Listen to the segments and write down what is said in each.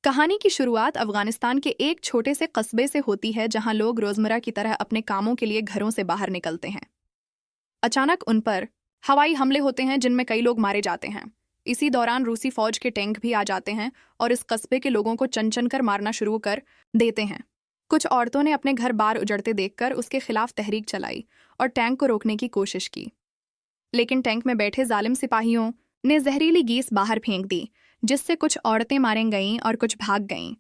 कहानी की शुरुआत अफगानिस्तान के एक छोटे से कस्बे से होती है जहां लोग रोजमर्रा की तरह अपने कामों के लिए घरों से बाहर निकलते हैं। अचानक उन पर हवाई हमले होते हैं जिनमें कई लोग मारे जाते हैं। इसी दौरान रूसी फौज के टैंक भी आ जाते हैं और इस कस्बे के लोगों को चन चन कर मारना शुरू कर देते हैं। कुछ औरतों ने अपने घर बार उजड़ते देखकर उसके खिलाफ तहरीक चलाई और टैंक को रोकने की कोशिश की, लेकिन टैंक में बैठे जालिम सिपाहियों ने जहरीली गैस बाहर फेंक दी, जिससे कुछ औरतें मारे गईं और कुछ भाग गईं।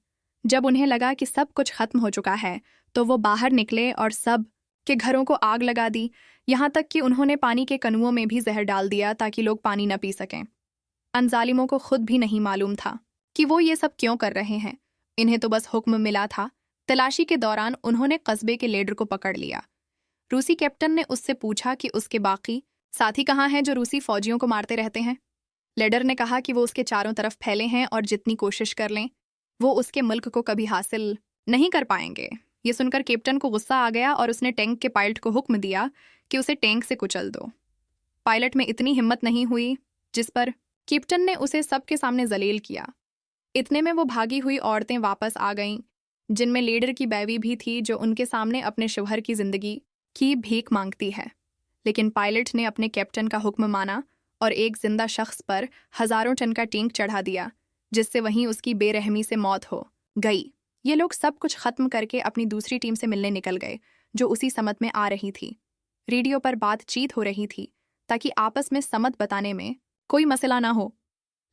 जब उन्हें लगा कि सब कुछ खत्म हो चुका है तो वो बाहर निकले और सब के घरों को आग लगा दी, यहाँ तक कि उन्होंने पानी के कनुओं में भी जहर डाल दिया ताकि लोग पानी न पी सकें। अन जालिमों को खुद भी नहीं मालूम था कि वो ये सब क्यों कर रहे हैं। इन्हें तो बस हुक्म मिला था। तलाशी के दौरान उन्होंने कस्बे के लीडर को पकड़ लिया। रूसी कैप्टन ने उससे पूछा कि उसके बाकी साथी कहाँ हैं जो रूसी फौजियों को मारते रहते हैं। लीडर ने कहा कि वो उसके चारों तरफ फैले हैं और जितनी कोशिश कर लें वो उसके मुल्क को कभी हासिल नहीं कर पाएंगे। ये सुनकर कैप्टन को गुस्सा आ गया और उसने टैंक के पायलट को हुक्म दिया कि उसे टैंक से कुचल दो। पायलट में इतनी हिम्मत नहीं हुई, जिस पर कैप्टन ने उसे सबके सामने जलील किया। इतने में वो भागी हुई औरतें वापस आ गईं, जिनमें लीडर की बीवी भी थी जो उनके सामने अपने शौहर की जिंदगी की भीख मांगती है। लेकिन पायलट ने अपने कैप्टन का हुक्म माना और एक जिंदा शख्स पर हजारों टन का टैंक चढ़ा दिया, जिससे वहीं उसकी बेरहमी से मौत हो गई। ये लोग सब कुछ खत्म करके अपनी दूसरी टीम से मिलने निकल गए, जो उसी समत में आ रही थी। रेडियो पर बातचीत हो रही थी ताकि आपस में समत बताने में कोई मसला ना हो,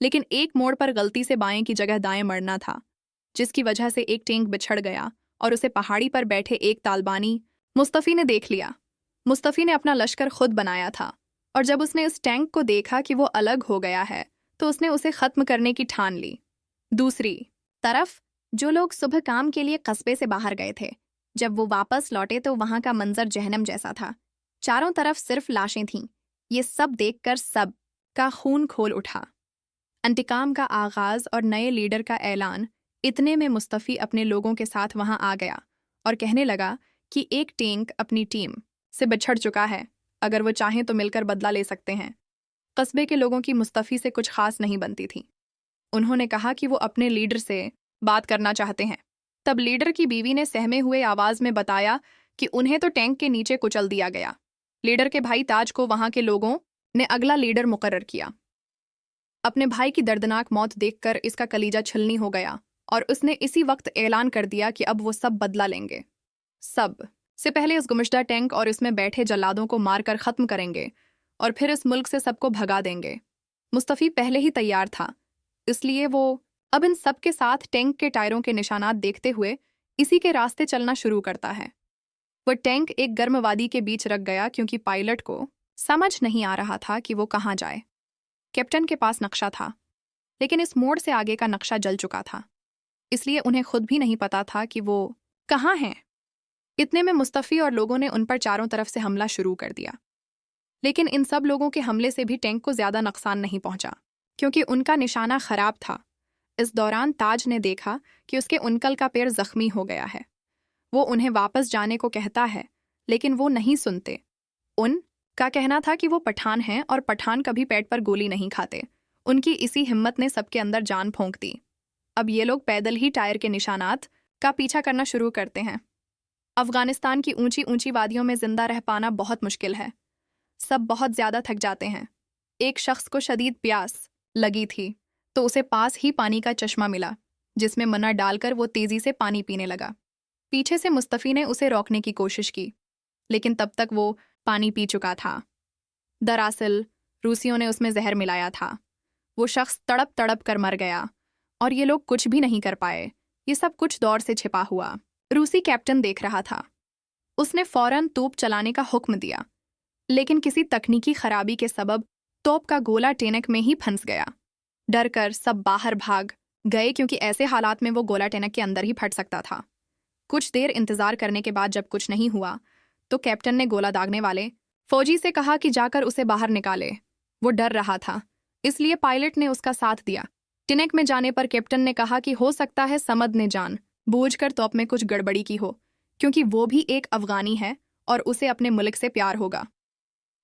लेकिन एक मोड़ पर गलती से बाएं की जगह दाएं मरना था, जिसकी वजह से एक टैंक बिछड़ गया और उसे पहाड़ी पर बैठे एक तालिबानी मुस्तफ़ी ने देख लिया। मुस्तफ़ी ने अपना लश्कर खुद बनाया था और जब उसने इस टैंक को देखा कि वो अलग हो गया है तो उसने उसे खत्म करने की ठान ली। दूसरी तरफ जो लोग सुबह काम के लिए कस्बे से बाहर गए थे, जब वो वापस लौटे तो वहां का मंजर जहन्नम जैसा था। चारों तरफ सिर्फ लाशें थीं। ये सब देखकर सब का खून खोल उठा। इंतकाम का आगाज और नए लीडर का ऐलान। इतने में मुस्तफ़ी अपने लोगों के साथ वहां आ गया और कहने लगा कि एक टैंक अपनी टीम से बिछड़ चुका है, अगर वो चाहें तो मिलकर बदला ले सकते हैं। कस्बे के लोगों की मुस्तफ़ी से कुछ खास नहीं बनती थी। उन्होंने कहा कि वो अपने लीडर से बात करना चाहते हैं। तब लीडर की बीवी ने सहमे हुए आवाज में बताया कि उन्हें तो टैंक के नीचे कुचल दिया गया। लीडर के भाई ताज को वहां के लोगों ने अगला लीडर मुकर्रर किया। अपने भाई की दर्दनाक मौत देखकर इसका कलीजा छलनी हो गया और उसने इसी वक्त ऐलान कर दिया कि अब वो सब बदला लेंगे। सब से पहले इस गुमशुदा टैंक और इसमें बैठे जल्लादों को मारकर खत्म करेंगे और फिर इस मुल्क से सबको भगा देंगे। मुस्तफ़ी पहले ही तैयार था, इसलिए वो अब इन सब के साथ टैंक के टायरों के निशानात देखते हुए इसी के रास्ते चलना शुरू करता है। वह टैंक एक गर्म वादी के बीच रख गया क्योंकि पायलट को समझ नहीं आ रहा था कि वो कहाँ जाए। कैप्टन के पास नक्शा था, लेकिन इस मोड़ से आगे का नक्शा जल चुका था, इसलिए उन्हें खुद भी नहीं पता था कि वो कहाँ हैं। इतने में मुस्तफ़ी और लोगों ने उन पर चारों तरफ से हमला शुरू कर दिया, लेकिन इन सब लोगों के हमले से भी टैंक को ज्यादा नुकसान नहीं पहुंचा क्योंकि उनका निशाना खराब था। इस दौरान ताज ने देखा कि उसके अंकल का पैर जख्मी हो गया है। वो उन्हें वापस जाने को कहता है, लेकिन वो नहीं सुनते। उनका कहना था कि वो पठान हैं और पठान कभी पेट पर गोली नहीं खाते। उनकी इसी हिम्मत ने सबके अंदर जान फूंक दी। अब ये लोग पैदल ही टायर के निशानात का पीछा करना शुरू करते हैं। अफगानिस्तान की ऊंची ऊंची वादियों में जिंदा रह पाना बहुत मुश्किल है। सब बहुत ज्यादा थक जाते हैं। एक शख्स को शदीद प्यास लगी थी तो उसे पास ही पानी का चश्मा मिला, जिसमें मना डालकर वो तेजी से पानी पीने लगा। पीछे से मुस्तफ़ी ने उसे रोकने की कोशिश की, लेकिन तब तक वो पानी पी चुका था। दरअसल रूसियों ने उसमें जहर मिलाया था। वो शख्स तड़प तड़प कर मर गया और ये लोग कुछ भी नहीं कर पाए। ये सब कुछ दौर से छिपा हुआ रूसी कैप्टन देख रहा था। उसने फौरन तोप चलाने का हुक्म दिया, लेकिन किसी तकनीकी खराबी के सबब तोप का गोला टैंक में ही फंस गया। डर कर सब बाहर भाग गए क्योंकि ऐसे हालात में वो गोला टैंक के अंदर ही फट सकता था। कुछ देर इंतजार करने के बाद जब कुछ नहीं हुआ तो कैप्टन ने गोला दागने वाले फौजी से कहा कि जाकर उसे बाहर निकाले। वो डर रहा था, इसलिए पायलट ने उसका साथ दिया। टैंक में जाने पर कैप्टन ने कहा कि हो सकता है समद ने जान बूझकर तोप में कुछ गड़बड़ी की हो, क्योंकि वो भी एक अफगानी है और उसे अपने मुल्क से प्यार होगा।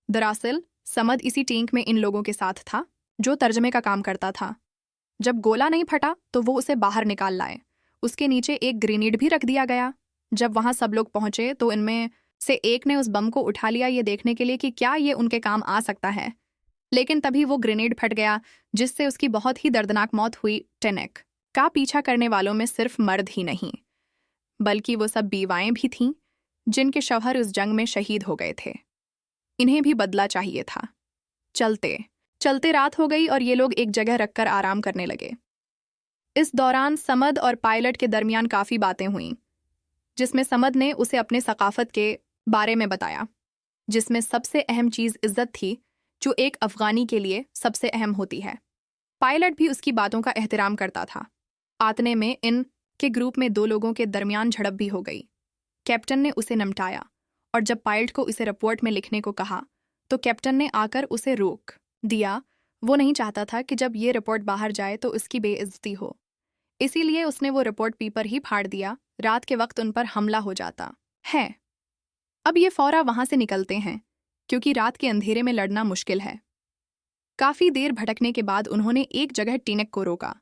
दरअसल समद इसी टैंक में इन लोगों के साथ था जो तर्जमे का काम करता था। जब गोला नहीं फटा तो वो उसे बाहर निकाल लाए। उसके नीचे एक ग्रेनेड भी रख दिया गया। जब वहां सब लोग पहुंचे तो इनमें से एक ने उस बम को उठा लिया ये देखने के लिए कि क्या ये उनके काम आ सकता है, लेकिन तभी वो ग्रेनेड फट गया जिससे उसकी बहुत ही दर्दनाक मौत हुई। टेनेक का पीछा करने वालों में सिर्फ मर्द ही नहीं बल्कि वो सब बीवाएं भी थीं जिनके शौहर उस जंग में शहीद हो गए थे। इन्हें भी बदला चाहिए था। चलते चलते रात हो गई और ये लोग एक जगह रखकर आराम करने लगे। इस दौरान समद और पायलट के दरमियान काफ़ी बातें हुईं, जिसमें समद ने उसे अपने सकाफत के बारे में बताया, जिसमें सबसे अहम चीज़ इज्जत थी जो एक अफ़गानी के लिए सबसे अहम होती है। पायलट भी उसकी बातों का एहतराम करता था। आतने में इन के ग्रुप में 2 लोगों के दरमियान झड़प भी हो गई। कैप्टन ने उसे निपटाया और जब पायलट को उसे रिपोर्ट में लिखने को कहा तो कैप्टन ने आकर उसे रोक दिया। वो नहीं चाहता था कि जब ये रिपोर्ट बाहर जाए तो उसकी बेइज्जती हो, इसीलिए उसने वो रिपोर्ट पेपर ही फाड़ दिया। रात के वक्त उन पर हमला हो जाता है। अब ये फौरा वहां से निकलते हैं क्योंकि रात के अंधेरे में लड़ना मुश्किल है। काफी देर भटकने के बाद उन्होंने एक जगह टीनेक को रोका।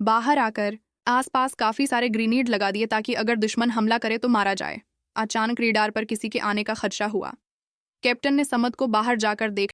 बाहर आकर आसपास काफी सारे ग्रेनेड लगा दिए ताकि अगर दुश्मन हमला करे तो मारा जाए। अचानक रेडार पर किसी के आने का खदशा हुआ। कैप्टन ने समद को बाहर जाकर देख